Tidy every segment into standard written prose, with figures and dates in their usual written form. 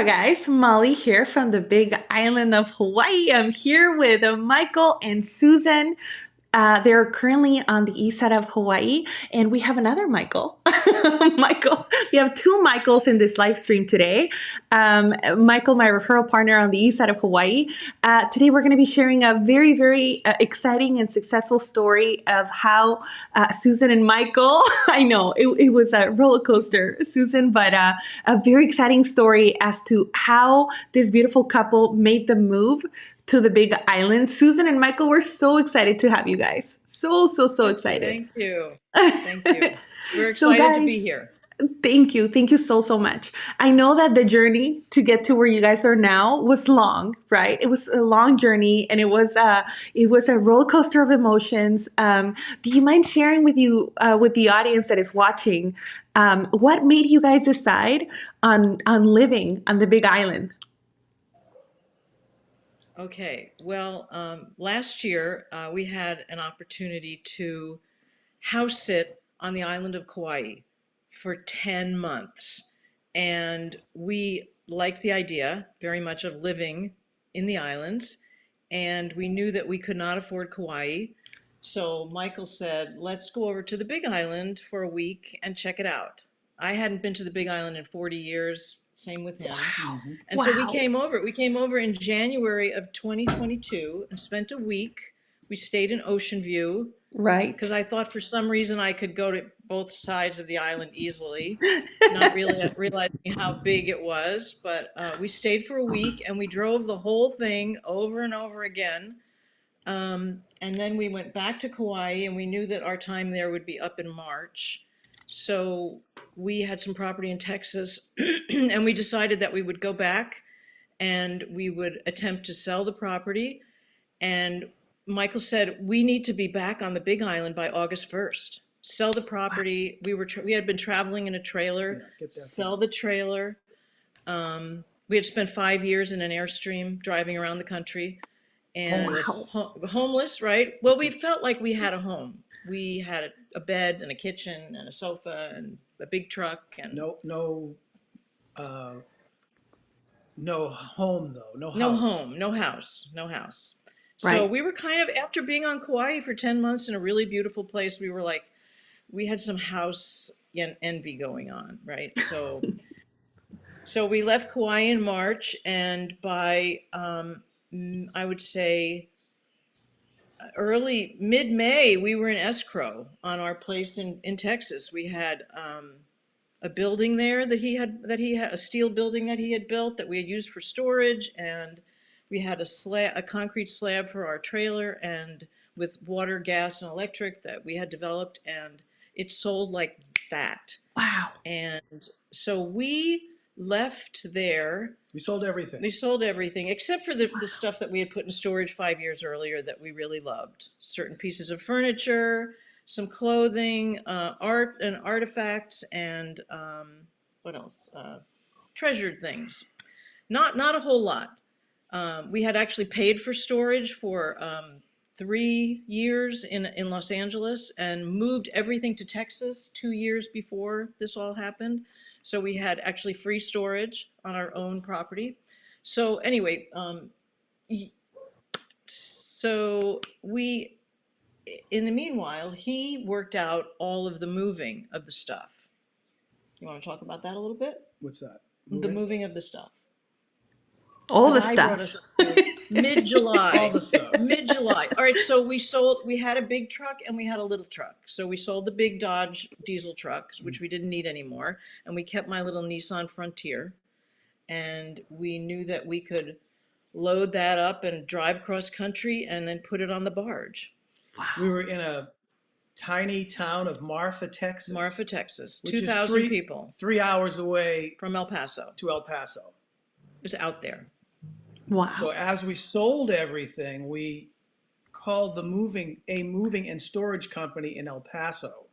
guys, Molly here from the big island of Hawaii. I'm here with Michael and Susan. They're currently on the east side of Hawaii, and we have another Michael. Michael, we have two Michaels in this live stream today. Michael, my referral partner on the east side of Hawaii. Today, we're going to be sharing a very, very exciting and successful story of how Susan and Michael, I know it was a roller coaster, Susan, but a very exciting story as to how this beautiful couple made the move to the big island. Susan and Michael, we're so excited to have you guys. So excited. Thank you. Thank you. We're excited to be here. Thank you. Thank you so much. I know that the journey to get to where you guys are now was long, right? It was a long journey, and it was a roller coaster of emotions. Do you mind sharing with the audience that is watching, what made you guys decide on living on the big island? Okay. Well, last year we had an opportunity to house sit on the island of Kauai for 10 months. And we liked the idea very much of living in the islands. And we knew that we could not afford Kauai. So Michael said, let's go over to the Big Island for a week and check it out. I hadn't been to the Big Island in 40 years. Same with him. Wow. And so we came over. We came over in January of 2022 and spent a week. We stayed in Ocean View. Right. Because I thought for some reason I could go to both sides of the island easily, not really realizing how big it was. But we stayed for a week and we drove the whole thing over and over again. And then we went back to Kauai, and we knew that our time there would be up in March. So we had some property in Texas, and we decided that we would go back and we would attempt to sell the property. And Michael said, we need to be back on the Big Island by August 1st. Sell the property. We had been traveling in a trailer, sell the trailer. We had spent 5 years in an Airstream driving around the country. And homeless, right? Well, we felt like we had a home. We had a bed and a kitchen and a sofa and a big truck and no home though, no house. No house. Right. So we were kind of, after being on Kauai for 10 months in a really beautiful place, we were like, we had some house envy going on, right? So so we left Kauai in March, and by I would say early mid-May, we were in escrow on our place in Texas. We had a building there that he had a steel building that he had built that we had used for storage, and we had a concrete slab for our trailer, and with water, gas, and electric that we had developed, and it sold like that. Wow. And so we left there. We sold everything. We sold everything except for the stuff that we had put in storage 5 years earlier that we really loved. Certain pieces of furniture, some clothing, art and artifacts, and what else? Treasured things. Not a whole lot. We had actually paid for storage for 3 years in Los Angeles and moved everything to Texas 2 years before this all happened. So we had actually free storage on our own property. So anyway, so we, in the meanwhile, he worked out all of the moving of the stuff. You want to talk about that a little bit? What's that? The moving of the stuff. All the I brought stuff. us mid-July. All the stuff. Mid-July. All right, so we had a big truck and we had a little truck. So we sold the big Dodge diesel trucks, which we didn't need anymore, and we kept my little Nissan Frontier. And we knew that we could load that up and drive cross country and then put it on the barge. We were in a tiny town of Marfa, Texas. Marfa, Texas. Which is 2,000 people 3 hours away from El Paso. to El Paso. It was out there. Wow. So as we sold everything, we called a moving and storage company in El Paso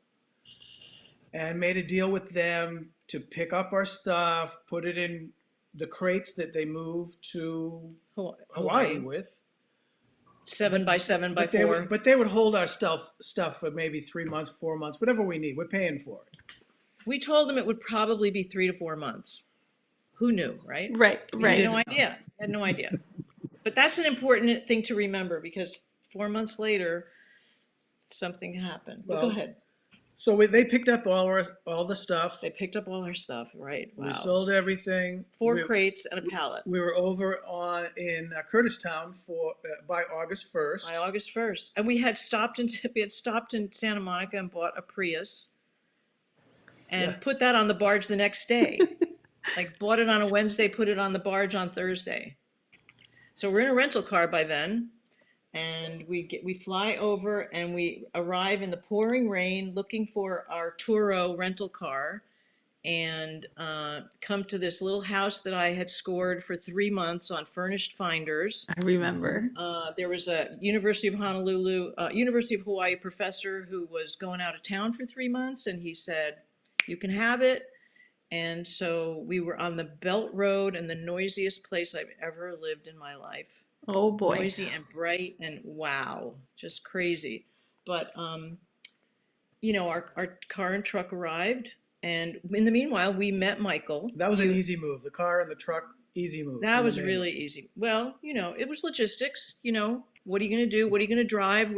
and made a deal with them to pick up our stuff, put it in the crates that they moved to Hawaii with. 7 by 7 by 4. But they would hold our stuff for maybe 3 months, 4 months, whatever we need. We're paying for it. We told them it would probably be 3 to 4 months. Who knew, right? Right, We had right. no idea. Had no idea. But that's an important thing to remember because 4 months later, something happened. But go Well, ahead. so they picked up all the stuff. They picked up all our stuff, right? Wow. We sold everything. 4 crates and a pallet We were over in Curtistown by August 1st. by August 1st. And we had stopped in Santa Monica and bought a Prius and Yeah. put that on the barge the next day. Like bought it on a Wednesday, put it on the barge on Thursday. So we're in a rental car by then, and we fly over and we arrive in the pouring rain looking for our Turo rental car, and come to this little house that I had scored for 3 months on Furnished Finders. I remember. There was a University of Hawaii professor who was going out of town for 3 months, and he said, "You can have it." And so we were on the Belt Road, and the noisiest place I've ever lived in my life. Oh boy. Noisy and bright and wow, just crazy. But our car and truck arrived, and in the meanwhile, we met Michael. That was an easy move. The car and the truck, easy move. That was really easy. Well, it was logistics. What are you going to do? What are you going to drive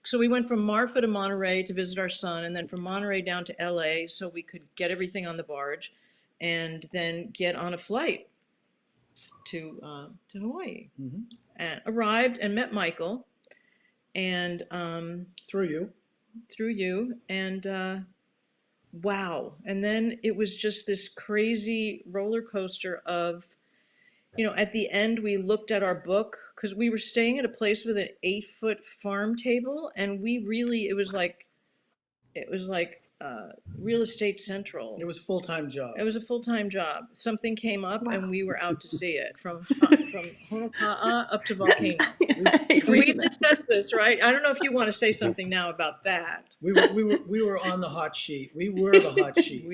So we went from Marfa to Monterey to visit our son, and then from Monterey down to LA so we could get everything on the barge, and then get on a flight to Hawaii. Mm-hmm. And arrived and met Michael, and Through you, and wow. And then it was just this crazy roller coaster of, at the end, we looked at our book because we were staying at a place with an 8-foot farm table, and it was like Real Estate Central. It was a full-time job. It was a full-time job. Something came up, Wow. and we were out to see it from Honoka'a up to Volcano. We've discussed this, right? I don't know if you want to say something now about that. We were on the hot sheet. We were the hot sheet.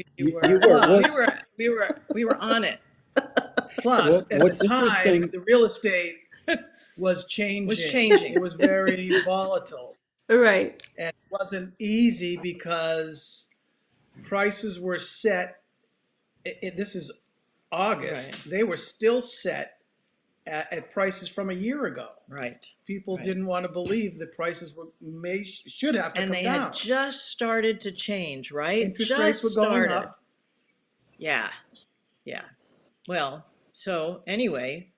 We were on it. Plus, at What's the time, interesting- the real estate was changing. It was very volatile. Right. And it wasn't easy because prices were set. This is August. Right. They were still set at prices from a year ago. Right. People Right. didn't want to believe that prices should have to And come they down. had just started to change, right? Interest Just rates were going started. up. Yeah. Yeah. Well, so anyway,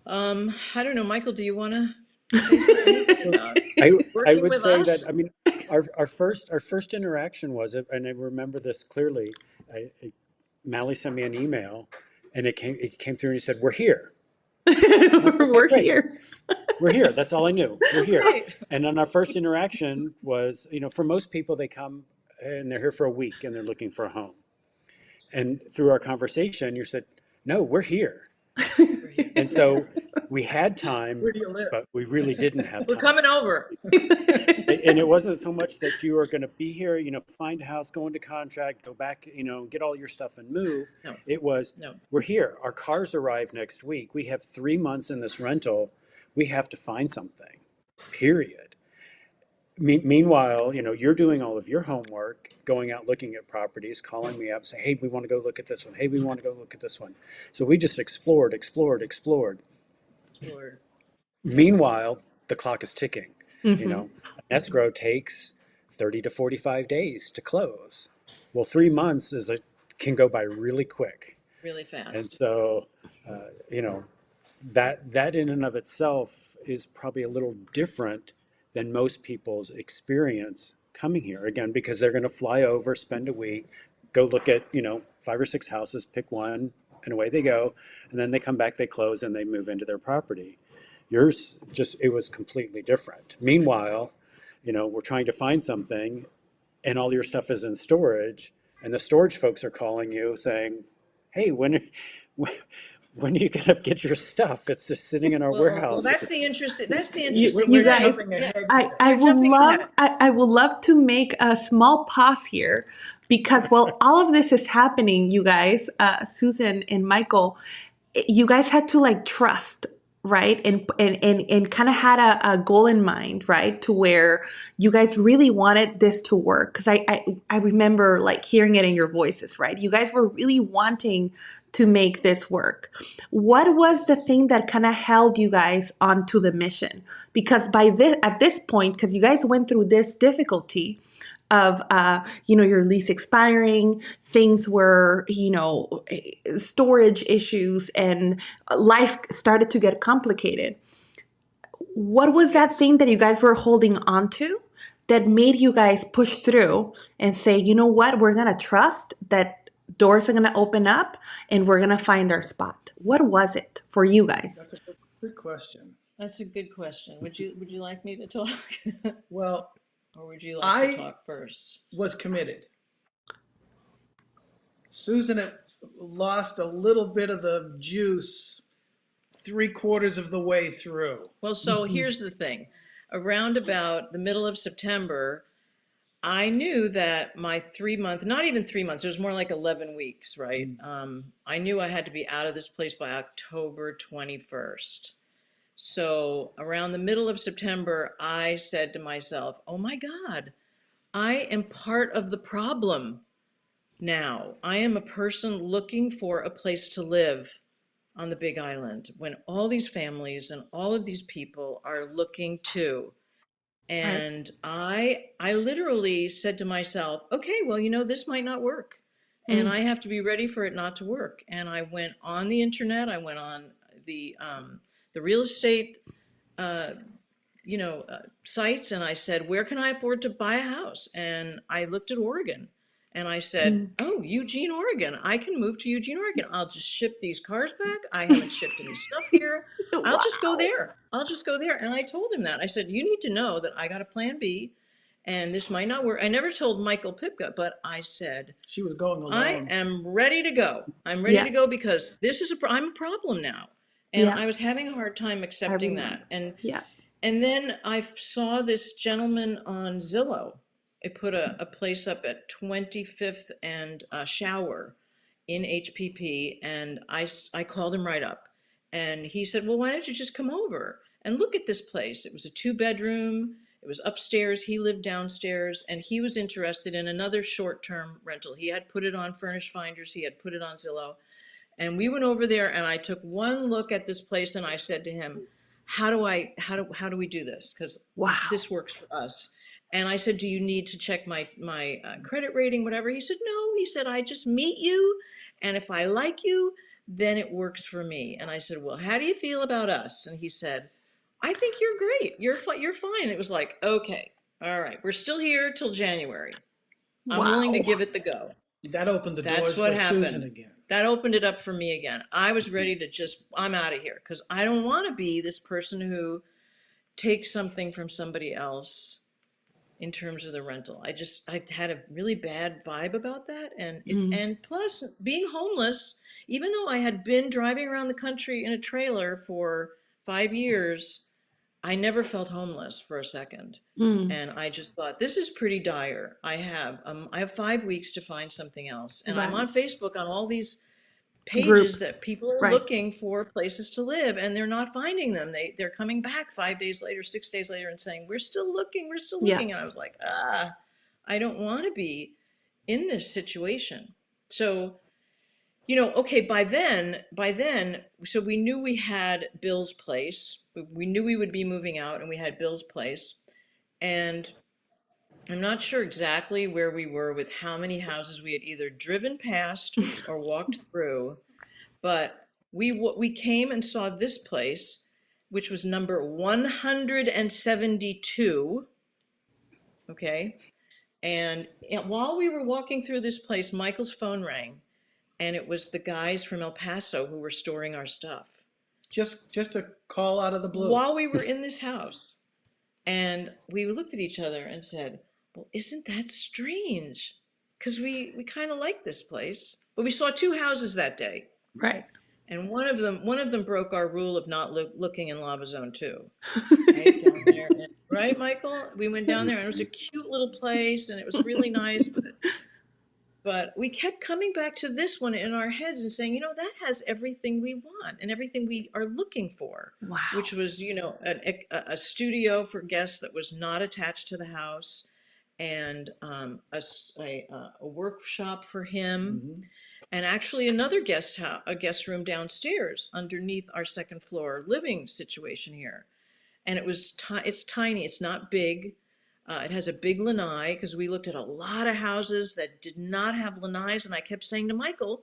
I don't know, Michael, do you want to say something about I working would with say us? that, I mean, our first interaction was, and I remember this clearly, Mally sent me an email, and it came through and he said, "We're here. We're Great. here. We're here." That's all I knew. We're here. Right. And then our first interaction was, for most people, they come and they're here for a week and they're looking for a home. And through our conversation, you said, "No, we're here." We're here. And so we had time, Where do you live? but we really didn't have We're time. coming over. And it wasn't so much that you were going to be here, find a house, go into contract, go back, get all your stuff and move. No. It was, No. we're here. Our cars arrive next week. We have 3 months in this rental. We have to find something, period. Meanwhile, you're doing all of your homework, going out looking at properties, calling me up, say, "Hey, we want to go look at this one. Hey, we want to go look at this one." So we just explored. Lord. Meanwhile, the clock is ticking. Mhm. An escrow takes 30 to 45 days to close. Well, 3 months can go by really quick. Really And fast. so, that in and of itself is probably a little different than most people's experience coming here. Again, because they're going to fly over, spend a week, go look at, 5 or 6 houses, pick one, and away they go. And then they come back, they close, and they move into their property. Yours it was completely different. Meanwhile, we're trying to find something and all your stuff is in storage, and the storage folks are calling you saying, "Hey, when are you going to get your stuff? It's just sitting in our warehouse." Well, that's the interesting You guys, Jumping ahead. I You're would jumping love ahead. I would love to make a small pause here because while all of this is happening, you guys, Susan and Michael, you guys had to trust, right? And kind of had a goal in mind, right? To where you guys really wanted this to work. Because I remember hearing it in your voices, right? You guys were really wanting to make this work. What was the thing that kind of held you guys onto the mission? Because at this point, because you guys went through this difficulty of your lease expiring, things were storage issues, and life started to get complicated. What was that thing that you guys were holding on to that made you guys push through and say, you know what, we're going to trust that doors are going to open up and we're going to find our spot? What was it for you guys? That's a good question. That's a good question. Would you like me to talk? Well, or would you like to talk first? Was committed. Susan had lost a little bit of the juice 3/4 of the way through. Well, so here's the thing. Around about the middle of September, I knew that my 3 month, not even 3 months, it was more like 11 weeks, right? I knew I had to be out of this place by October 21st. So around the middle of September, I said to myself, oh my God, I am part of the problem now. I am a person looking for a place to live on the Big Island when all these families and all of these people are looking too. And I literally said to myself, okay, well, this might not work. And I have to be ready for it not to work. And I went on the internet, I went on the real estate sites, and I said, where can I afford to buy a house? And I looked at Oregon, and I said, oh, Eugene, Oregon. I can move to Eugene, Oregon. I'll just ship these cars back. I haven't shipped any stuff here. I'll just go there. I'll just go there. And I told him that. I said, you need to know that I got a plan B, and this might not work. I never told Michael Pipka, but I said, she was going alone. I am ready to go. I'm ready to go because this is I'm a problem now. And I was having a hard time accepting that. And then I saw this gentleman on Zillow. It put a place up at 25th and Shower in HPP, and I called him right up. And he said, well, why don't you just come over and look at this place? It was a 2-bedroom. It was upstairs. He lived downstairs, and he was interested in another short-term rental. He had put it on Furnish Finders. He had put it on Zillow. And we went over there, and I took one look at this place, and I said to him, how do we do this? Because this works for us. And I said, do you need to check my credit rating, whatever? He said, no. He said, I just meet you, and if I like you, then it works for me. And I said, well, how do you feel about us? And he said, I think you're great. You're fine. And it was like, okay, all right, we're still here till January. I'm willing to give it the go. That opened the doors for Susan again. That opened it up for me again. I was ready to I'm out of here, because I don't want to be this person who takes something from somebody else in terms of the rental. I had a really bad vibe about that. And plus, being homeless, even though I had been driving around the country in a trailer for 5 years, I never felt homeless for a second. And I just thought, this is pretty dire. I have 5 weeks to find something else. And I'm on Facebook on all these pages Groups. that people are looking for places to live, and they're not finding them. They're coming back 5 days later, 6 days later, and saying, we're still looking. And I was like, I don't want to be in this situation. So, okay, by then, so we knew we had Bill's place. We knew we would be moving out, and we had Bill's place. And I'm not sure exactly where we were with how many houses we had either driven past or walked through, but we came and saw this place, which was number 172. Okay. And while we were walking through this place, Michael's phone rang, and it was the guys from El Paso who were storing our stuff. Just a call out of the blue. While we were in this house. And we looked at each other and said, well, isn't that strange? Because we kind of like this place. But we saw 2 houses that day. Right. And one of them broke our rule of not looking in Lava Zone 2. Right, down there. Right, Michael? We went down there, and it was a cute little place, and it was really nice. But we kept coming back to this one in our heads and saying, that has everything we want and everything we are looking for. Wow. Which was, a studio for guests that was not attached to the house, and a workshop for him. and actually another a guest room downstairs underneath our second floor living situation here. And it's tiny, it's not big. It has a big lanai because we looked at a lot of houses that did not have lanais, and I kept saying to Michael,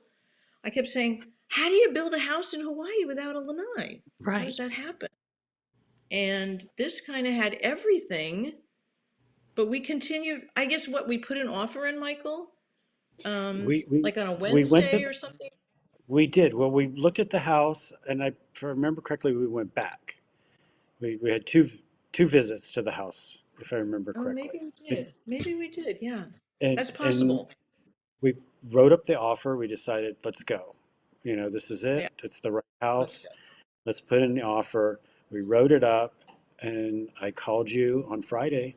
how do you build a house in Hawaii without a lanai? How does Right. that happen? And this kind of had everything, but we continued. I guess what we put an offer in, Michael, We like on a we went Wednesday to or something. we did. Well, we looked at the house, and if I remember correctly, we went back. We had two visits to the house, if I remember Oh, maybe correctly. we did. Maybe we did. Yeah, And that's and possible. we wrote up the offer. We decided, let's go. This is Yeah, it. It's the right let's house. go. Let's put in the offer. We wrote it up, and I called you on Friday.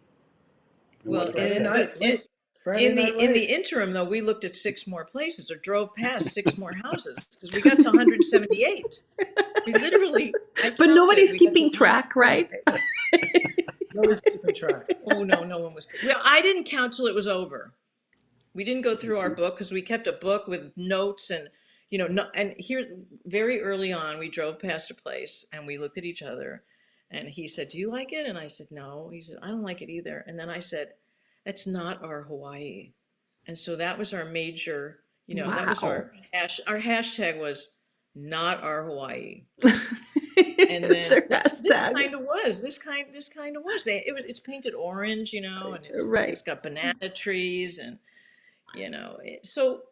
And what Well, did I Friday say? night late. Friday night in the late. interim, though, we looked at 6 more places or drove past 6 more houses because we got to 178. We literally, I But counted, nobody's we got to keeping track, right? 178. Nobody's keeping track. Oh, no, no one was. Well, I didn't count till it was over. We didn't go through our book because we kept a book with notes and, no, and here, very early on, we drove past a place and we looked at each other and he said, "Do you like it?" And I said, "No." He said, "I don't like it either." And then I said, "That's not our Hawaii." And so that was our major, that was Wow. our hashtag was not our Hawaii. And It's then their hashtag. this kind of was. It's painted orange, and it's Right. got banana trees and, so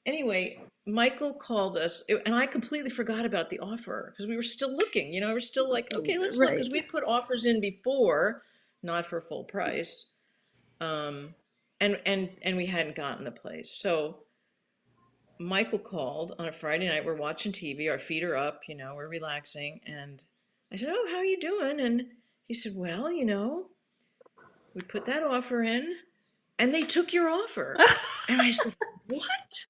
anyway, Michael called us and I completely forgot about the offer because we were still looking, we were still like, okay, let's look. Right. Cause we'd put offers in before, not for full price. And we hadn't gotten the place. So Michael called on a Friday night. We're watching TV, our feet are up, we're relaxing. And I said, "Oh, how are you doing?" And he said, "Well, we put that offer in and they took your offer." And I said, "What?"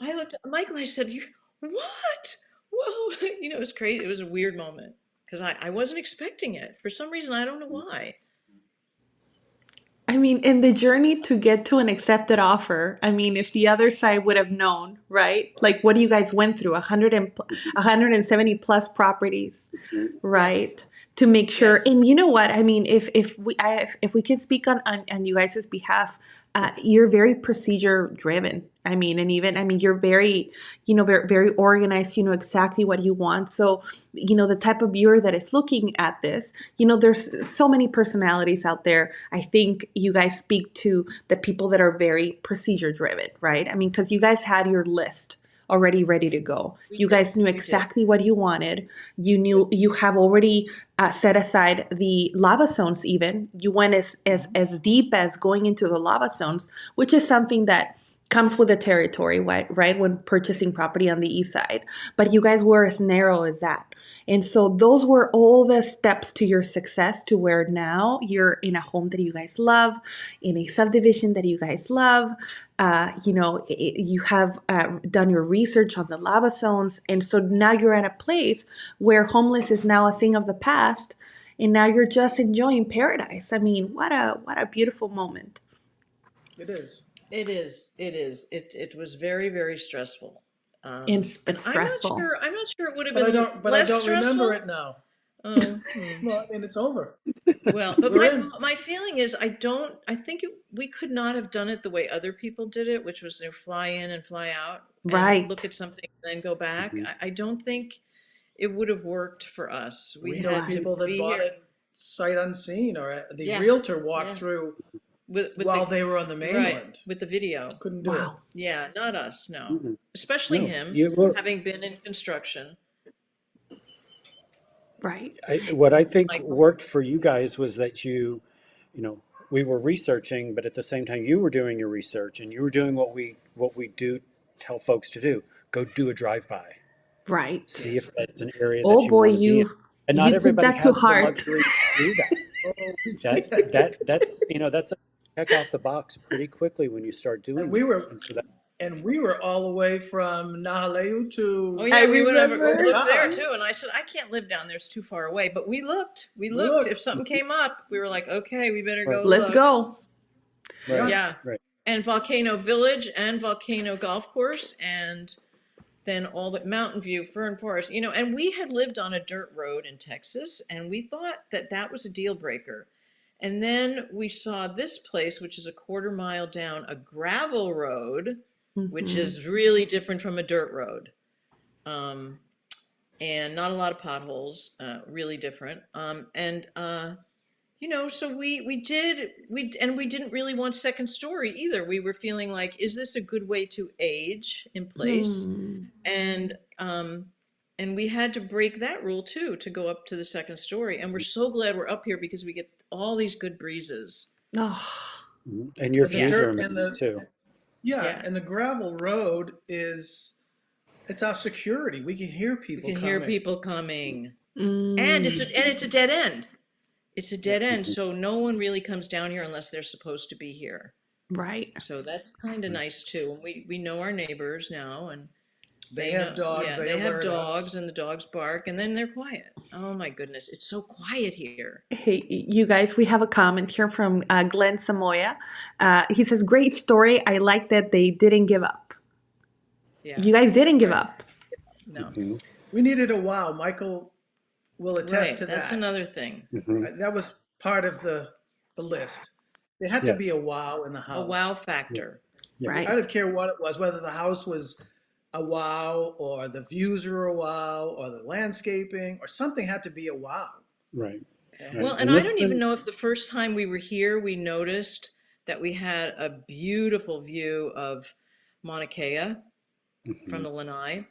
I looked at Michael, I said, "What?" Whoa, it was crazy. It was a weird moment because I wasn't expecting it. For some reason, I don't know why. I mean, in the journey to get to an accepted offer, I mean, if the other side would have known, right? Like what you guys went through, 170 plus properties, Yes, right? To make sure, yes. and you know what? I mean, if we can speak on you guys' behalf, you're very procedure driven. I mean, and even I mean, you're very, very organized. You know exactly what you want. So, the type of viewer that is looking at this, there's so many personalities out there. I think you guys speak to the people that are very procedure driven, right? I mean, because you guys had your list already ready to go. We You did. guys knew We did. exactly what you wanted. You have already set aside the lava zones. Even you went as deep as going into the lava zones, which is something that comes with the territory, right? When purchasing property on the east side, but you guys were as narrow as that. And so those were all the steps to your success to where now you're in a home that you guys love, in a subdivision that you guys love. You have done your research on the lava zones. And so now you're at a place where homeless is now a thing of the past. And now you're just enjoying paradise. I mean, what a beautiful moment. It is. It is. It is. It was very, very stressful. And And it's stressful. I'm not sure it would have But I been don't. But I less don't remember stressful. it now. Oh, Well, I mean, it's over. well, but We're in. my feeling is I think we could not have done it the way other people did it, which was they fly in and fly out and look Right. at something and then go back. Mhm. I don't think it would have worked for us. We We know had to Right. people that be bought here. it sight unseen, or the Yeah, realtor walked yeah. through With while the they were on the right, mainland. with the video. Couldn't do it. Wow. Yeah, not us, no. Mhm. Especially No, him, you well, having been in construction. Right. what I think Michael. worked for you guys was that you know, we were researching, but at the same time, you were doing your research, and you were doing what we do tell folks to do: go do a drive-by, Right. see if that's an area Oh that you boy, want to be in. And not you took everybody that to has the heart. luxury to do that. Oh, we That did. that that's that's a check off the box pretty quickly when you start And doing we that. were And so that and we were all the way from Nahaleu Oh to I yeah, we went over, we remember. looked there Kaka'a. too, and I said, I can't live down there, it's too far away. But we looked. We We looked. If looked. something came up, we were like, okay, we better right, go Let's look. go. right, Yeah. Yeah. right. and Volcano Village and Volcano Golf Course, and then all the Mountain View, Fern Forest, and we had lived on a dirt road in Texas, and we thought that that was a deal breaker. And then we saw this place, which is a quarter-mile down a gravel road, which is really different from a dirt road. And not a lot of potholes, really different. So we didn't really want second story either. We were feeling like, is this a good way to age in place? And we had to break that rule too, to go up to the second story. And we're so glad we're up here because we get all these good breezes. Oh, And your But the views are dirt and amazing too. Yeah. and the gravel road it's our security. We can hear We people can coming. hear people coming. And it's a dead end. It's a dead end, so no one really comes down here unless they're supposed to be here. right. So that's kind of nice too. We know our neighbors now, and They have know, dogs. yeah, They have alert dogs, us. and the dogs bark, and then they're quiet. Oh my goodness, it's so quiet here. Hey, you guys, we have a comment here from Glenn Samoya. He says, great story. I like that they didn't give up. Yeah, You guys didn't give right. up. No, We needed a wow. Michael will attest right. to That's that. another thing. That was part of the list. There had to be Yes. a wow in the house. A wow factor. Yes. Right. I don't care what it was, whether the house was a wow or the views were a wow or the landscaping or something had to be a wow. Right. Well, and I don't even know if the first time we were here, we noticed that we had a beautiful view of Mauna Kea from the lanai.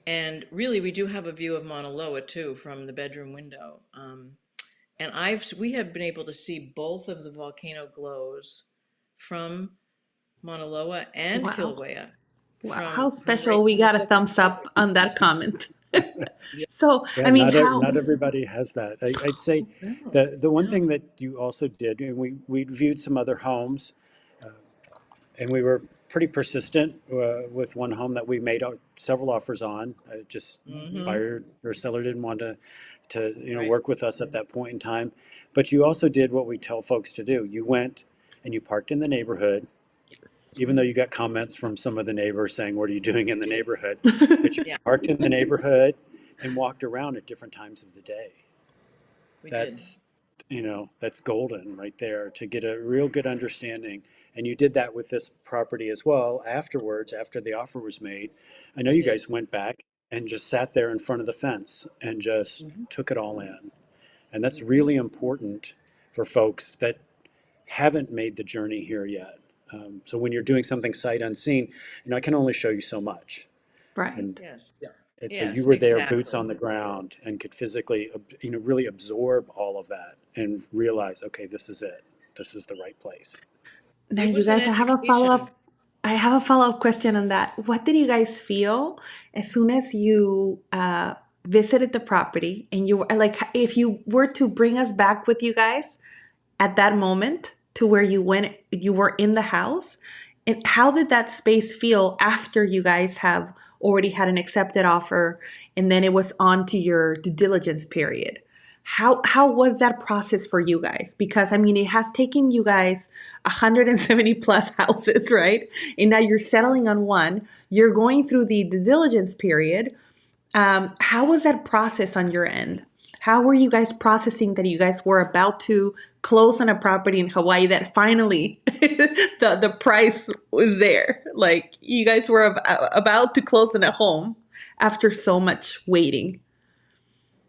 And really, we do have a view of Mauna Loa too from the bedroom window. And we have been able to see both of the volcano glows from Mauna Loa and Wow. Kilauea. Wow. From How special. right We from the got a second thumbs story. up on that comment. So, Yeah, I mean, not everybody has that. I'd say the one thing that you also did, and we viewed some other homes, and we were pretty persistent with one home that we made several offers on. Just buyer or seller didn't want to Right. work with us at that point in time. But you also did what we tell folks to do. You went and you parked in the neighborhood, even though you got comments from some of the neighbors saying, "What are you doing in the neighborhood?" But you Yeah. parked in the neighborhood and walked around at different times of the day. We did. That's that's golden right there to get a real good understanding. And you did that with this property as well afterwards, after the offer was made. I know you did. guys went back and just sat there in front of the fence and just took it all in. And that's really important for folks that haven't made the journey here yet. So when you're doing something sight unseen, I can only show you so much. right. And Yes. and so you Yes, were there, boots exactly. on the ground, and could physically, really absorb all of that and realize, okay, this is it. This is the right place. Now, It you was an guys, I have a education. follow-up. I have a follow-up question on that. What did you guys feel as soon as you visited the property and you were like, if you were to bring us back with you guys at that moment to where you were in the house, and how did that space feel after you guys have already had an accepted offer and then it was on to your due diligence period? How was that process for you guys? Because I mean, it has taken you guys 170 plus houses, right? And now you're settling on one. You're going through the due diligence period. How was that process on your end? How were you guys processing that you guys were about to close on a property in Hawaii that finally the price was there? Like you guys were about to close on a home after so much waiting.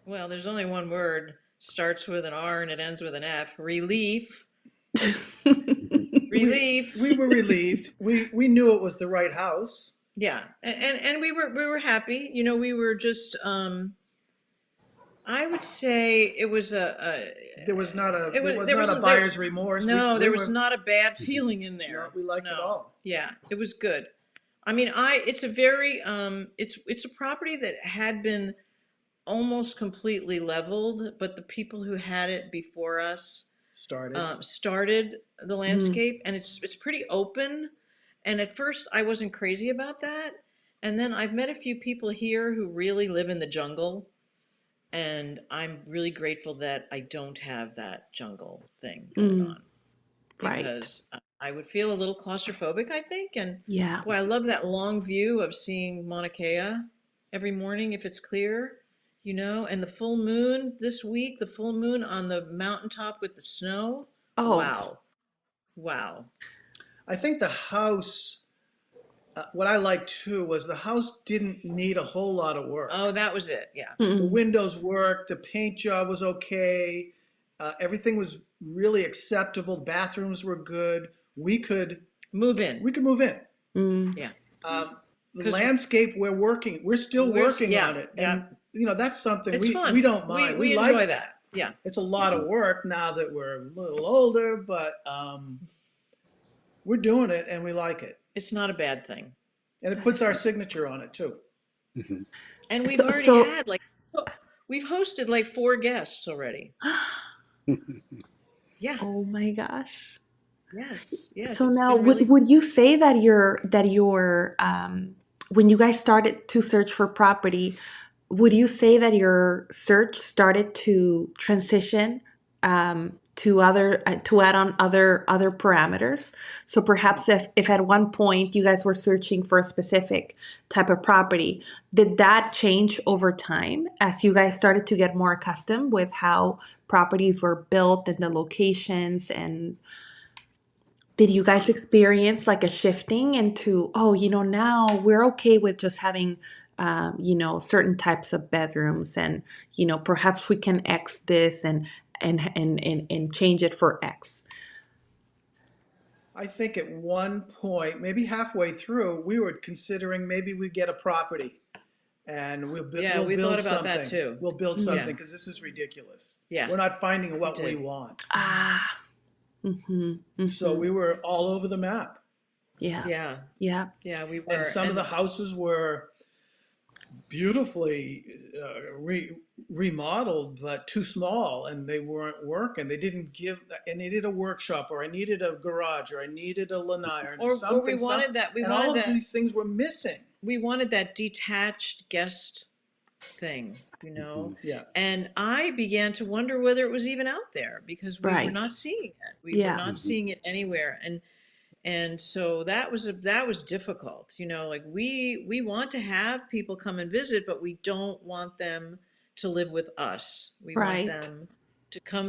Well, there's only one word. Starts with an R and it ends with an F. Relief. Relief. We were relieved. We knew it was the right house. Yeah, and we were happy. We were just. I would say it was There was not a It was- there was there not was- a there- buyer's remorse. no, we there was were, not a bad feeling in there. No, we liked it No. all. Yeah, it was good. I mean, it's a very it's a property that had been almost completely leveled, but the people who had it before us started. started the landscape, and it's pretty open. And at first, I wasn't crazy about that, and then I've met a few people here who really live in the jungle, and I'm really grateful that I don't have that jungle thing going on Right. because I would feel a little claustrophobic, I think. And Yeah. boy, I love that long view of seeing Mauna Kea every morning if it's clear, and the full moon this week, the full moon on the mountaintop with the snow. Oh, Wow. Wow. I think the house, what I liked too was the house didn't need a whole lot of work. Oh, that was it. Yeah. The mm, windows worked, the paint job was okay, everything was really acceptable. Bathrooms were good. We could Move in. move in. mm, Yeah. The 'Cause landscape we're still working yeah, on it, yeah. and that's something It's we fun. don't We mind. we enjoy that. Yeah. It's a lot of work now that we're a little older, but we're doing it and we like it, It's not a bad thing. and it puts our signature on it too. Mhm. And we've so, already so had we've hosted like 4 guests already. Yeah. oh my gosh. Yes. Yes. So It's now, been really would you say that your when you guys started to search for property, would you say that your search started to transition to add on other parameters? So perhaps if at one point you guys were searching for a specific type of property, did that change over time as you guys started to get more accustomed with how properties were built and the locations, and did you guys experience like a shifting into, oh, now we're okay with just having, certain types of bedrooms, and, perhaps we can X this and change it for X? I think at one point, maybe halfway through, we were considering maybe we get a property and Yeah, we'll we thought build about that something. too. We'll build Mm. Yeah. something because this is ridiculous. Yeah. We're not finding what we did. want. Ah, mm-hmm, So mm-hmm. we were all over the map. Yeah, Yeah. yeah, Yeah, we And were. some of the houses were beautifully remodeled, but too small, and they weren't working. They didn't give. I needed a workshop, or I needed a garage, or I needed a lanai, or or we something. wanted that. And all of these things were missing. We wanted that detached guest thing, Mhm. Yeah. And I began to wonder whether it was even out there because we were right. not seeing it. We were Yeah, not Mhm. seeing it anywhere. And so that was difficult. Like we want to have people come and visit, but we don't want them to live with us. We want right, them to come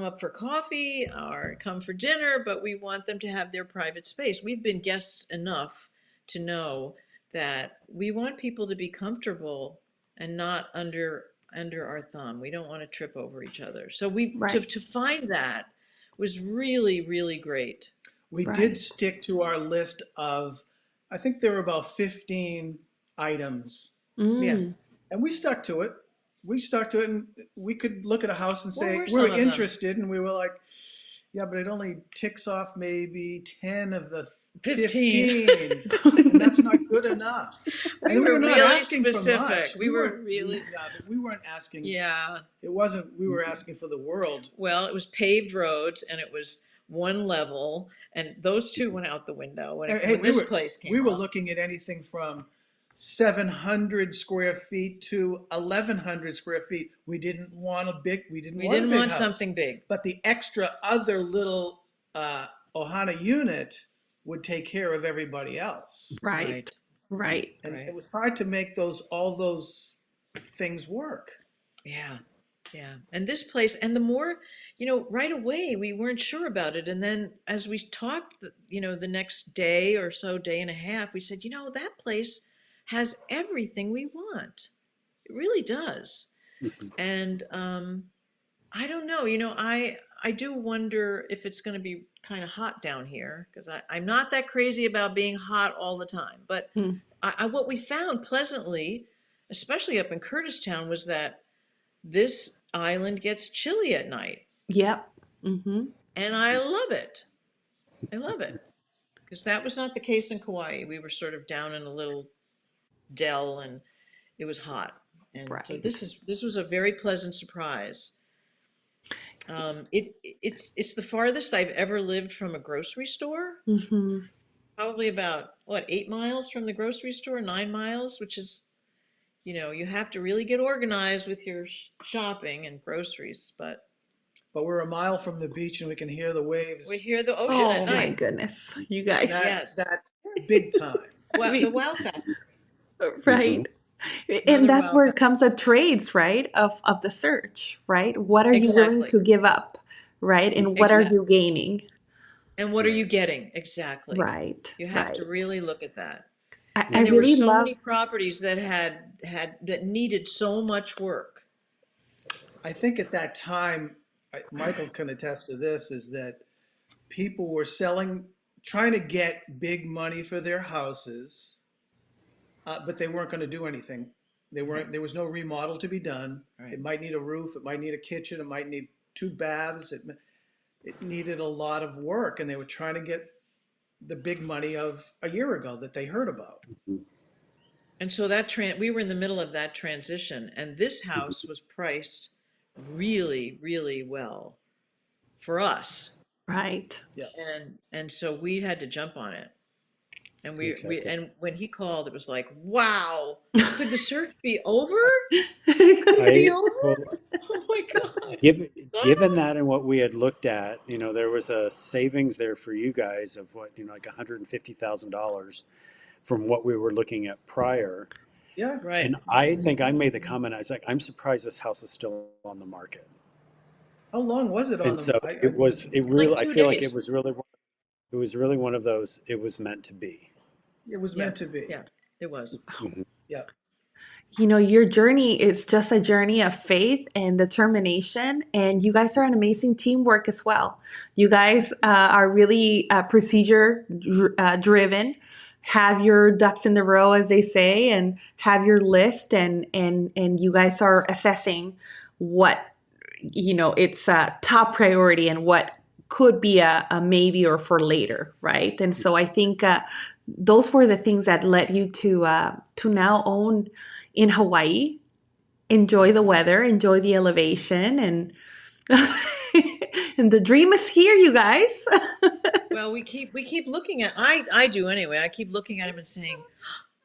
up for coffee or come for dinner, but we want them to have their private space. We've been guests enough to know that we want people to be comfortable and not under our thumb. We don't want to trip over each other. So we right, to find that was really, really great. We did right. stick to our list of, I think there were about 15 items, Yeah. Mm, and we stuck to it. We stuck to it, and we could look at a house and What say were some we're of them? interested, and we were like, yeah, but it only ticks off maybe 10 of the 15. 15, and that's not good enough. We And we were were not really asking for specific. much. We were really, But we weren't asking. yeah. It wasn't. We were asking for the world. Well, it was paved roads and it was one level, and those two went out the window when, Hey, when this place came we were up. looking at anything from 700 square feet to 1,100 square feet. We didn't want a big. We didn't We want a didn't big want house. something big. But the extra other little Ohana unit would take care of everybody else. right, right. And Right. it was hard to make all those things work. Yeah. Yeah. And this place, and the more, right away we weren't sure about it. And then as we talked, the next day or so, day and a half, we said, that place has everything we want. It really does. Mhm. And I don't know, I do wonder if it's going to be kind of hot down here because I'm not that crazy about being hot all the time. But Hmm. what we found pleasantly, especially up in Curtistown, was that this island gets chilly at night. Yep. Mm-hmm. And I love it. I love it. Because that was not the case in Kauai. We were sort of down in a little dell and it was hot. And so Right. this was a very pleasant surprise. It's the farthest I've ever lived from a grocery store. Mm-hmm. Probably about 8 miles from the grocery store, 9 miles, which is, you have to really get organized with your shopping and groceries. But but we're a mile from the beach and we can hear the We waves. hear the ocean at Oh my night. goodness, you And guys. Yes. that's big time. I The mean, wow factor. right. And Another that's wow where it factor. comes at trades, right? Of the search, right? What are you willing Exactly. to give up, right? And what are Exactly. you gaining? And what are you getting? Exactly. Right, You have right. to really look at that. I And there were really so love, many properties that that needed so much work. I think at that time, Michael can attest to this, is that people were trying to get big money for their houses, but they weren't going to do anything. There was no remodel to be done. Right. It might need a roof, it might need a kitchen, it might need 2 baths. It needed a lot of work, and they were trying to get the big money of a year ago that they heard about. And so we were in the middle of that transition, and this house was priced really, really well for us. right. Yeah. And so we had to jump on it. And Exactly. and when he called, it was like, wow, could the search be over? Could it be I over? well, Oh my God. given that and what we had looked at, there was a savings there for you guys of what, like $150,000 from what we were looking at prior. Yeah. Right. And I think I made the comment, I was like, I'm surprised this house is still on the market. How long was it on And the? so it Like really, I two feel like days. it was really one of those, it was meant to be. It was Yeah. meant to be. Yeah, it was. Mhm. Yeah. Your journey is just a journey of faith and determination, and you guys are an amazing teamwork as well. You guys are really procedure driven, have your ducks in the row, as they say, and have your list, and you guys are assessing what it's a top priority and what could be a maybe or for later, right? And so I think those were the things that led you to now own in Hawaii, enjoy the weather, enjoy the elevation, and and the dream is here, you guys. Well, we keep looking at I do anyway. I keep looking at him and saying,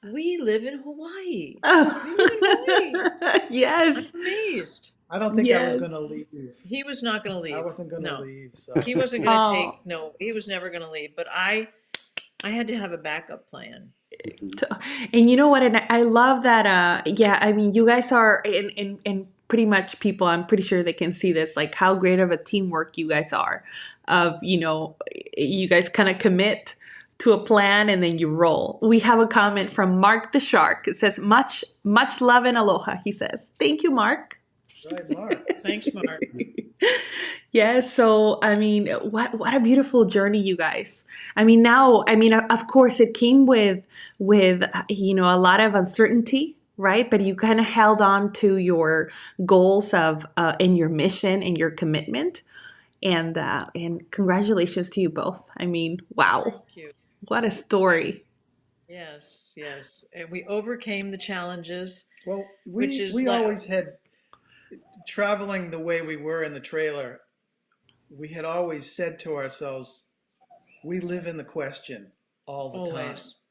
we live in Hawaii. We live in Hawaii. I'm Yes, amazed. I don't think I was yes. going to leave. He was not going to I leave. wasn't going to No, leave. So he wasn't going to Oh, take. No, he was never going to leave. But I had to have a backup plan. Mhm. and you know what? And I love that. Yeah, I mean, you guys are in pretty much people. I'm pretty sure they can see this, like how great of a teamwork you guys are. Of you guys kind of commit to a plan and then you roll. We have a comment from Mark the Shark. It says much love and aloha. He says, "Thank you, Mark." right, Mark. Thanks, Mark. Yes, so I mean, what a beautiful journey, you guys. I mean, now, I mean, of course, it came with a lot of uncertainty, right? But you kind of held on to your goals of and your mission and your commitment, and congratulations to you both. I mean, wow, Thank you. what a story. Yes, yes. And we overcame the challenges, Well, which we is we like, always had, traveling the way we were in the trailer, we had always said to ourselves, we live in the question all the time. always.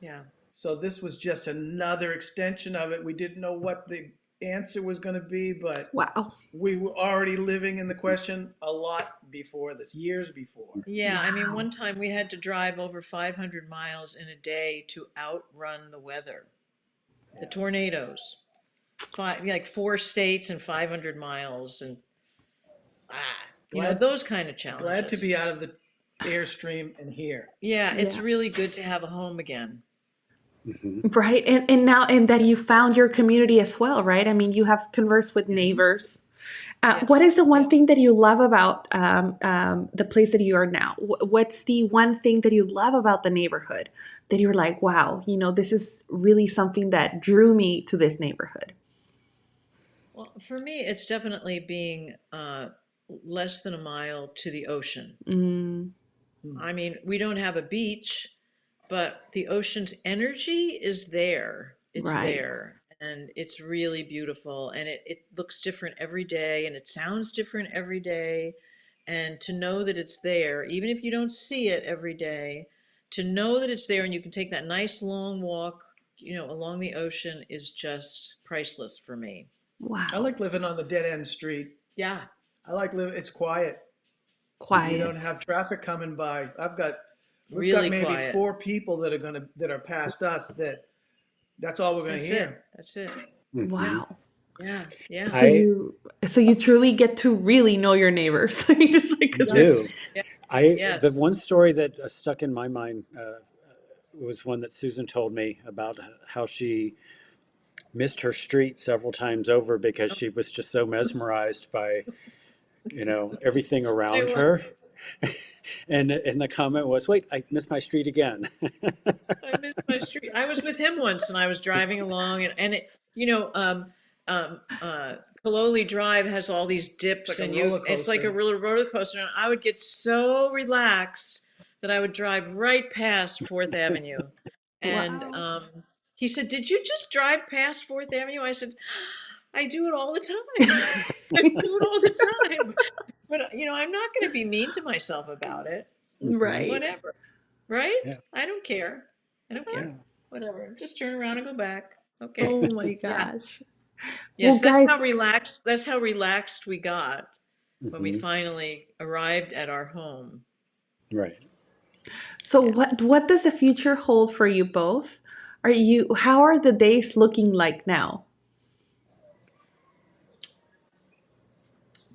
Yeah. So this was just another extension of it. We didn't know what the answer was going to be, but Wow, we were already living in the question a lot before this, years before. Yeah, I mean, wow, one time we had to drive over 500 miles in a day to outrun the weather, the tornadoes. Like 4 states and 500 miles, and Glad, those kind of glad to be challenges. out of the Airstream and here. Yeah, it's yeah. really good to have a home again. Mhm. Right, and now and that you found your community as well, right? I mean, you have conversed with Yes. neighbors. What Yes, is the one thing yes. that you love about the place that you are now? What's the one thing that you love about the neighborhood that you're like, wow, this is really something that drew me to this neighborhood? Well, for me, it's definitely being less than a mile to the ocean. Mm, I mean, we don't have a beach, but the ocean's energy is there. It's right. there. And it's really beautiful. And it looks different every day and it sounds different every day. And to know that it's there, even if you don't see it every day, to know that it's there and you can take that nice long walk, along the ocean is just priceless for me. I Wow. like living on the dead end street. Yeah. I like living, it's quiet. We don't Quiet. have traffic coming by. We've got Really maybe quiet. 4 people that are past us that's all we're gonna That's it. hear. That's it. Hmm. Wow. Yeah. Yeah. So I you truly get to really know your neighbors. It's like, 'cause do. Yes. Yeah. The Yes. one story that stuck in my mind was one that Susan told me about how she missed her street several times over because she was just so mesmerized by, everything I around her. was. And the comment was, "Wait, I missed my street again." I missed my street. I was with him once, and I was driving along, and it, Kaloli Drive has all these It's dips, like a and roller it's like a coaster. real roller coaster, and I would get so relaxed that I would drive right past Fourth Avenue, and wow. he said, "Did you just drive past Fourth Avenue?" I said, "I do it all the time. I do it all the time." But I'm not going to be mean to myself about it. Hmm. Right. Whatever. Right? Yeah, I don't care. I don't care. yeah. Whatever. Just turn around and go back. Okay. Oh my Yeah. gosh. Well, Yes, guys, that's how relaxed we got when we Hmm. finally arrived at our home. Right. so Yeah. what does the future hold for you both? How are the days looking like now?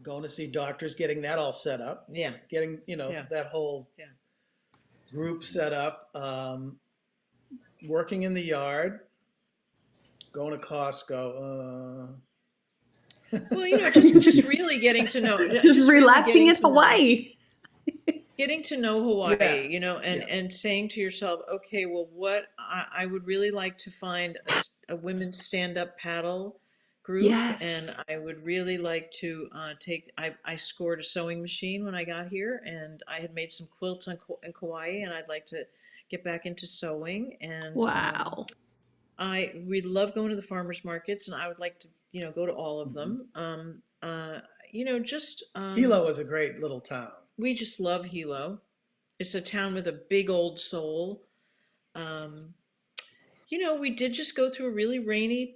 Going to see doctors, getting that all set up, Yeah. getting, Yeah. that whole Yeah. group set up, working in the yard, going to Costco. Well, just really getting to know, Just just really relaxing in Hawaii. getting to know Yeah, Hawaii, yeah. and saying to yourself, okay, well, what I would really like to find a women's stand-up paddle group, and Yes. I would really like to I scored a sewing machine when I got here, and I had made some quilts in Kauai, and I'd like to get back into sewing, and Wow. we love going to the farmers markets, and I would like to, go to all of Mhm. them. Just Hilo is a great little town. we just love Hilo. It's a town with a big old soul. Um, we did just go through a really rainy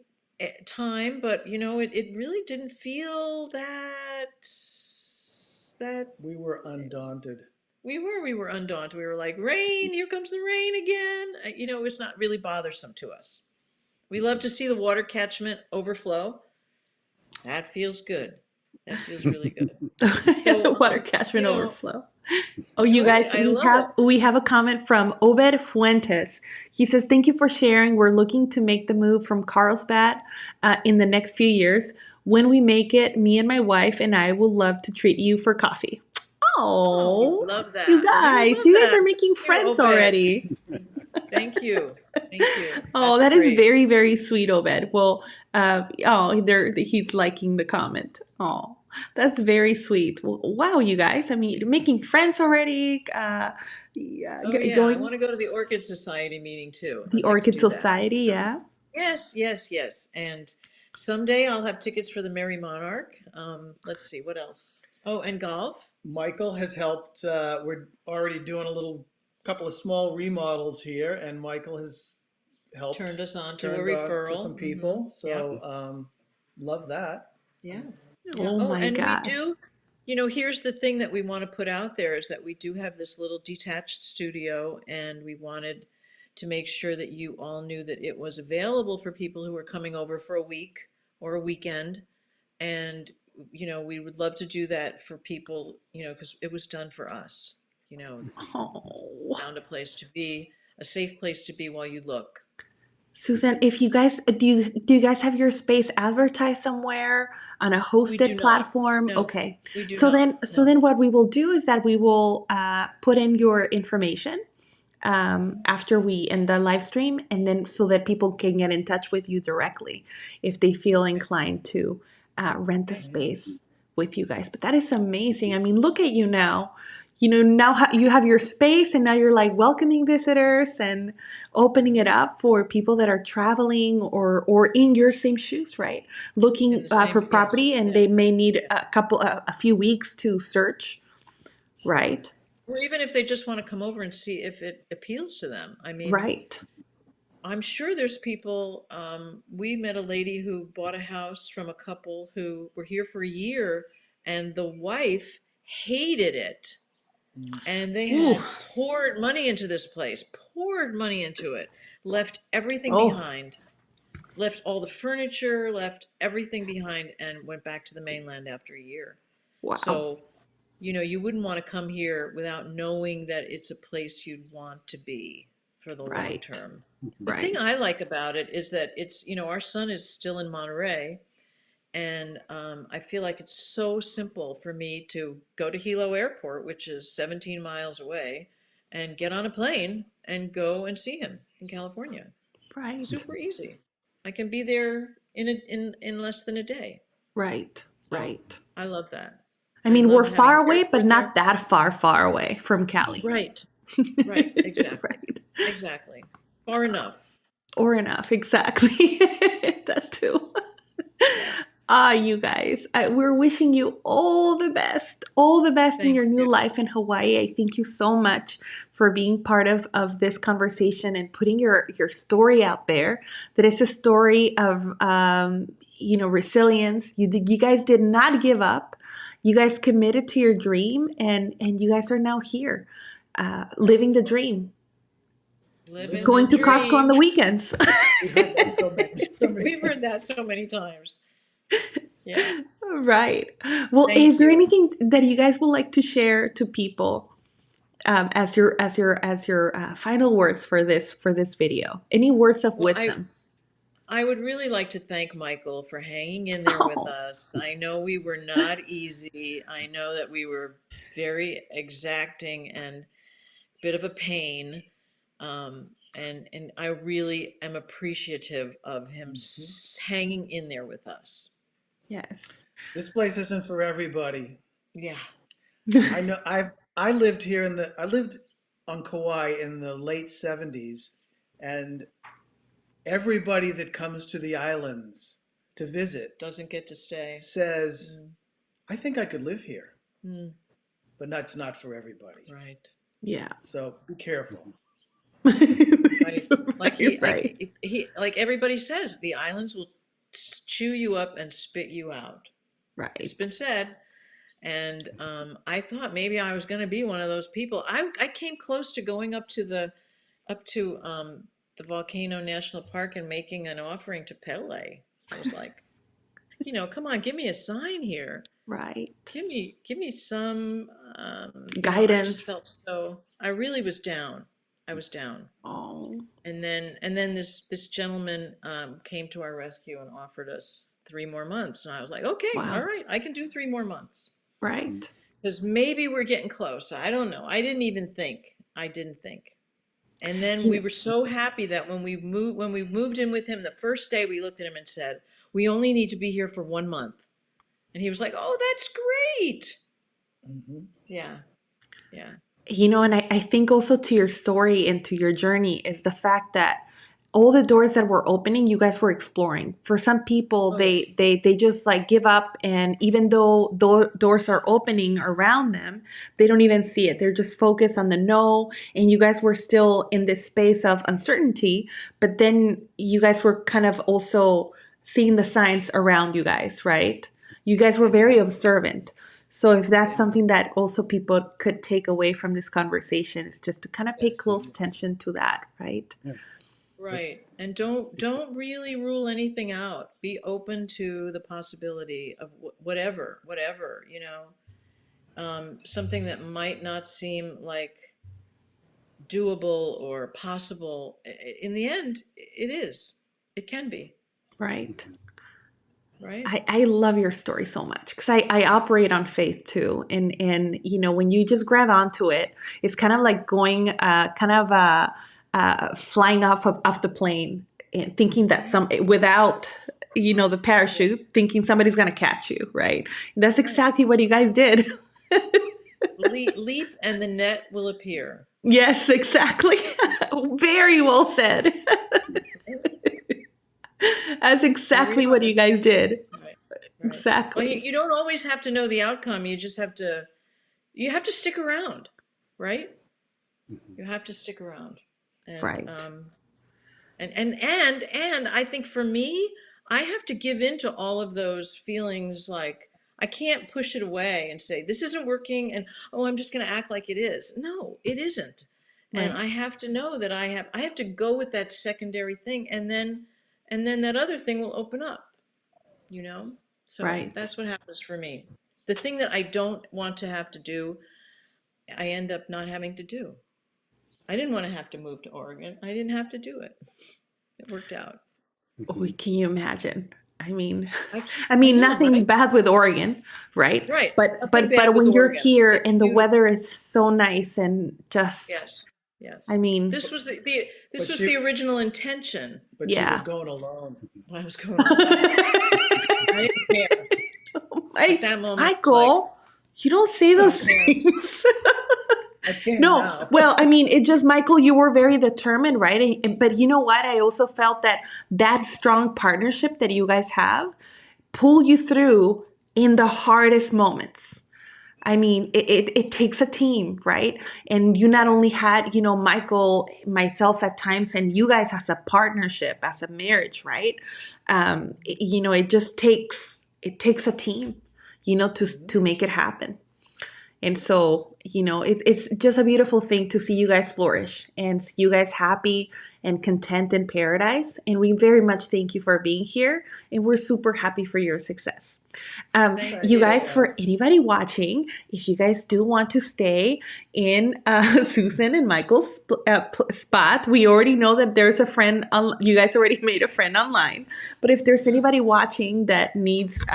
time, but it really didn't feel that We were undaunted. we were undaunted. We were like, rain, here comes the rain again. It was not really bothersome to us. We love to see the water catchment overflow. That feels good. That feels really good. So, The water catchment overflow. Oh, you right, guys, I we love have it. we have a comment from Obed Fuentes. He says, "Thank you for sharing. We're looking to make the move from Carlsbad in the next few years. When we make it, me and my wife and I will love to treat you for coffee." Oh, we Oh, love you that. We guys, love you guys that. are making Thank you, friends Obed. already. Thank you. Thank you. Oh, That's that is great. very, very sweet, Obed. Well, he's liking the comment. Oh, that's very sweet. Well, wow, you guys. I mean, making friends already. Yeah, Oh yeah, I going want to go to the Orchid Society meeting too. the I'd like to Orchid do that. Society. Yeah. Yes, yes, yes. And someday I'll have tickets for the Merry Monarch. Let's see, what else? Oh, and golf. Michael has helped. We're already doing a little couple of small remodels here, and Michael has Turned helped us on to a turned on to referral. some people. Yeah, So love that. yeah, yeah. Oh Oh, my and we gosh. do, here's the thing that we want to put out there is that we do have this little detached studio, and we wanted to make sure that you all knew that it was available for people who are coming over for a week or a weekend. And, we would love to do that for people, because it was done for us, Oh. found a place to be, a safe place to be while you look. Susan, if you guys do you guys have your space advertised somewhere on a We do hosted not. platform? No, Okay. we do So not. then so No. then what we will do is that we will put in your information after we end the live stream, and then so that people can get in touch with you directly if they feel Okay. inclined to rent the Okay. space with you guys. But that is amazing. I mean, look at you now. Now you have your space, and now you're like welcoming visitors and opening it up for people that are traveling or in your same shoes, right? In Looking the same, for yes, property, and yeah, they may need yeah. a few weeks to search, right? Or even if they just want to come over and see if it appeals to them. I mean, Right. I'm sure there's people, we met a lady who bought a house from a couple who were here for a year, and the wife hated it. And they Ooh. had poured money into this place, poured money into it, left everything Oh, behind, left all the furniture, left everything behind, and went back to the mainland after a year. wow. So, you wouldn't want to come here without knowing that it's a place you'd want to be for the long Right. term. The thing Right. I like about it is that it's, our son is still in Monterey, and I feel like it's so simple for me to go to Hilo Airport, which is 17 miles away, and get on a plane and go and see him in California. Right. Super easy. I can be there in less than a day. Right. So Right. I love that. I I mean, we're love having far the away, but airport not there. that far away from Cali. Right, right, exactly, Right. exactly. Far enough. Or enough, exactly. That too. Yeah. Ah, you guys, we're wishing you all the best in Thank your new you. life in Hawaii. I thank you so much for being part of this conversation and putting your story out there. That is a story of resilience. You guys did not give up. You guys committed to your dream, and you guys are now here, living the dream, Living the going to Costco on dream. the weekends. We've heard that so many We've heard times. that so many times. Yeah. Right. Well, is Thank there you. anything that you guys would like to share to people as your final words for this video? Any words of Well, I wisdom? I would really like to thank Michael for hanging in there with Oh, us. I know we were not easy. I know that we were very exacting and a bit of a pain. And I really am appreciative of him hanging in there with us. yes. This place isn't for everybody. Yeah. I know I lived here I lived on Kauai in the late 70s, and everybody that comes to the islands to visit Doesn't get to stay. says, Mm, I think I could live here, mm, but that's not for everybody. right. Yeah. So be careful. Right. Like Right, right, like everybody says, the islands will chew you up and spit you out. It's right. been said. And I thought maybe I was going to be one of those people. I came close to going up to the Volcano National Park and making an offering to Pele. I was like, come on, give me a sign here. Right. Give me some. I just Guidance. felt so. I really was down. I was down. Oh, And then this gentleman came to our rescue and offered us 3 more months, and I was like, okay, all wow. right, I can do 3 more months. Right. Because maybe we're getting close. I don't know. I didn't even think. I didn't think. And then You we know, were so happy that when we moved in with him the first day, we looked at him and said, "We only need to be here for 1 month." And he was like, "Oh, that's great." Hmm. Yeah, yeah. and I think also to your story and to your journey is the fact that all the doors that were opening, you guys were exploring. For some people, Oh yeah. they just like give up, and even though doors are opening around them, they don't even see it. They're just focused on the no, and you guys were still in this space of uncertainty, but then you guys were kind of also seeing the signs around you guys, right? You guys were Yeah, very observant. So if that's yeah. something that also people could take away from this conversation, is just to kind of pay Yes. close attention to that, right? Yeah. Right. And don't really rule anything out. Be open to the possibility of whatever. Something that might not seem like doable or possible. In the end, it is. It can be, Right. right? I love your story so much because I operate on faith too. And when you just grab onto it, it's kind of like going flying off the plane and thinking that Hmm. without the Yeah. parachute, thinking somebody's gonna catch you, right? That's Right. exactly what you guys did. Leap and the net will appear. Yes, exactly. Very well said. That's Here we exactly what are. you guys did. Right. Right. Well, you, Exactly. you don't always have to know the outcome. You have to stick around, right? You have to stick around. And Right. and I think for me, I have to give in to all of those feelings like I can't push it away and say, this isn't working and, oh, I'm just going to act like it is. No, it isn't. And Right. I have to know that I have to go with that secondary thing, and then that other thing will open up, you know? So Right. that's what happens for me. The thing that I don't want to have to do, I end up not having to do. I didn't want to have to move to Oregon. I didn't have to do it. It worked out. Oh, can you imagine? I mean, I know, nothing right? bad with Oregon, right? Right. But Nothing bad with when you're Oregon. here It's and the beautiful. weather is so nice and just, Yes. I Yes. mean, This was this But was she, the original intention but she was yeah. going alone. when I was going alone. I didn't care. At that moment, it was like, Michael, you don't say I those don't care. things. I can No, now. well, I mean, it just, Michael, you were very determined, right? But you know what? I also felt that strong partnership that you guys have pull you through in the hardest moments. I mean, it takes a team, right? And you not only had, Michael, myself at times, and you guys as a partnership, as a marriage, right? It just takes a team, to make it happen. And so, it's just a beautiful thing to see you guys flourish and see you guys happy and content in paradise. And we very much thank you for being here. And we're super happy for your success. Thank You Thank you, you. guys, for guys. anybody watching, if you guys do want to stay in Susan and Michael's spot, we already know that there's a friend. You guys already made a friend online. But if there's anybody watching that needs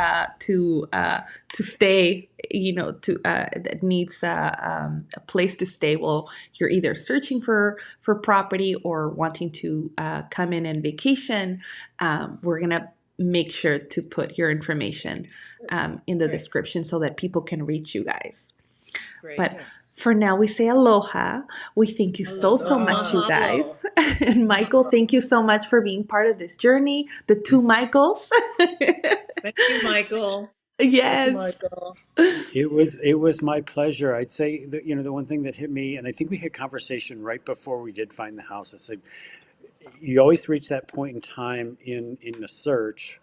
to stay, that needs a place to stay, well, you're either searching for property or wanting to come in and vacation. We're gonna make sure to put your information in the Great. description so that people can reach you guys. Great. But for now, we say aloha. We thank you so much, Aloha. you Mahalo. guys. And Michael, Mahalo. thank you so much for being part of this journey. The two Michaels. Thank you, Michael. Thank you, Yes. Michael. It was my pleasure. I'd say that, the one thing that hit me, and I think we had conversation right before we did find the house. I said, you always reach that point in time in the search,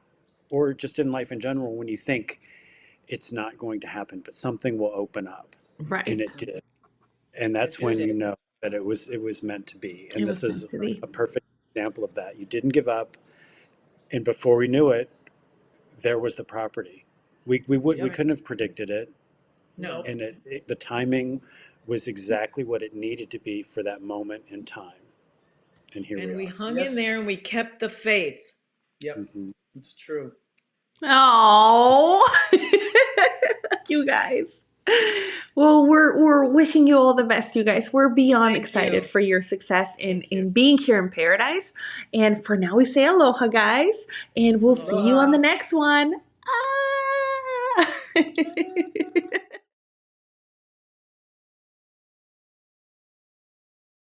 or just in life in general, when you think it's not going to happen, but something will open up, and Right. it did. And It that's when did. you know that it was meant to be. It And this was meant is to be. a perfect example of that. You didn't give up, and before we knew it, there was the property. We Yep. couldn't have predicted it, No. Nope. and the timing was exactly what it needed to be for that moment in time. And here we And we are. hung in there and we Yes. kept the faith. Yep. Mhm. It's true. Oh, you guys. Well, we're wishing you all the best, you guys. We're beyond Thank excited you. for your success in Thank you. being here in paradise. And for now, we say aloha, guys, and we'll see you on the Aloha. next one. Ah.